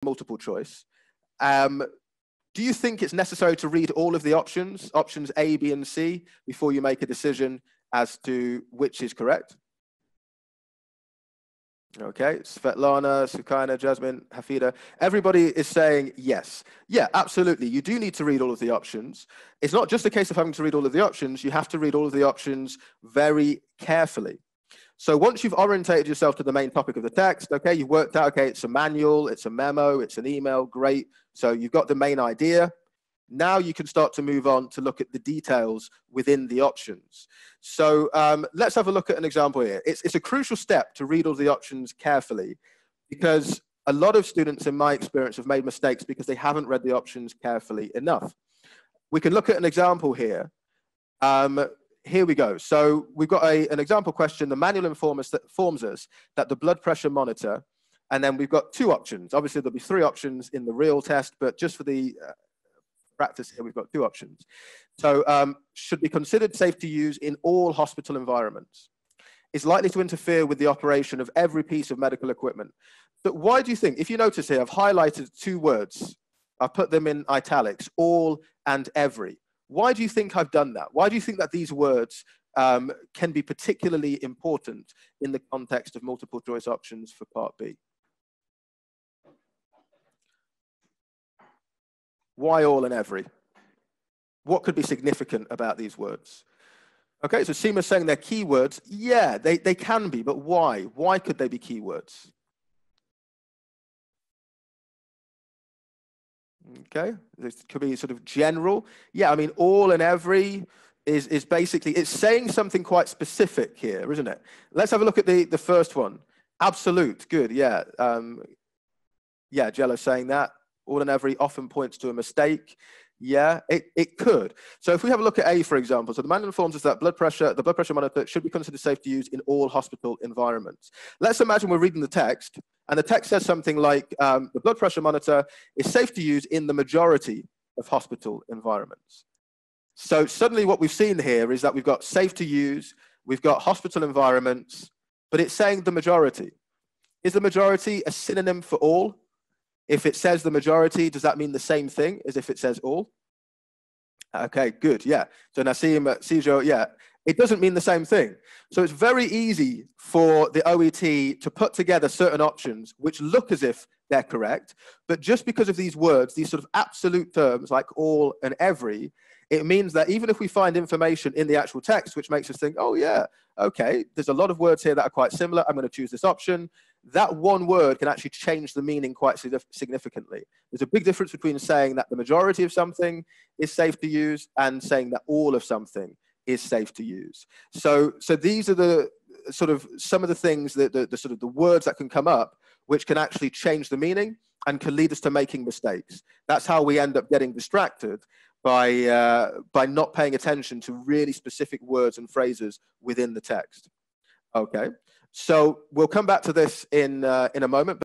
multiple choice, do you think it's necessary to read all of the options A, B, and C, before you make a decision as to which is correct? Okay, Svetlana, Sukaina, Jasmine, Hafida, everybody is saying yes. Yeah, absolutely. You do need to read all of the options. It's not just a case of having to read all of the options. You have to read all of the options very carefully. So once you've orientated yourself to the main topic of the text, okay, you've worked out, okay, it's a manual, it's a memo, it's an email, great. So you've got the main idea. Now you can start to move on to look at the details within the options. So let's have a look at an example here. It's a crucial step to read all the options carefully, because a lot of students, in my experience, have made mistakes because they haven't read the options carefully enough. We can look at an example here. Here we go. So we've got an example question. The manual informs us that the blood pressure monitor, and then we've got two options. Obviously, there'll be three options in the real test, but just for the practice here, we've got two options. So should be considered safe to use in all hospital environments. Is likely to interfere with the operation of every piece of medical equipment. But why do you think, if you notice here, I've highlighted two words. I've put them in italics, all and every. Why do you think I've done that? Why do you think that these words can be particularly important in the context of multiple choice options for Part B? Why all and every? What could be significant about these words? Okay, so Seema's saying they're keywords. Yeah, they can be, but why? Why could they be keywords? Okay, this could be sort of general. Yeah, I mean, all and every is basically, it's saying something quite specific here, isn't it? Let's have a look at the first one. Absolute, good, yeah. Yeah, Jello saying that. All and every often points to a mistake. Yeah, it could. So if we have a look at A, for example, so the manual informs us that the blood pressure monitor should be considered safe to use in all hospital environments. Let's imagine we're reading the text, and the text says something like, the blood pressure monitor is safe to use in the majority of hospital environments. So suddenly what we've seen here is that we've got safe to use, we've got hospital environments, but it's saying the majority. Is the majority a synonym for all? If it says the majority, does that mean the same thing as if it says all? Okay, good, yeah. So Nassim, Sijo, yeah, it doesn't mean the same thing. So it's very easy for the OET to put together certain options which look as if they're correct, but just because of these words, these sort of absolute terms like all and every, it means that even if we find information in the actual text which makes us think, oh yeah, okay, there's a lot of words here that are quite similar, I'm going to choose this option, that one word can actually change the meaning quite significantly. There's a big difference between saying that the majority of something is safe to use and saying that all of something is safe to use. So these are the sort of some of the things that the sort of the words that can come up which can actually change the meaning and can lead us to making mistakes. That's how we end up getting distracted by not paying attention to really specific words and phrases within the text. Okay. So we'll come back to this in a moment.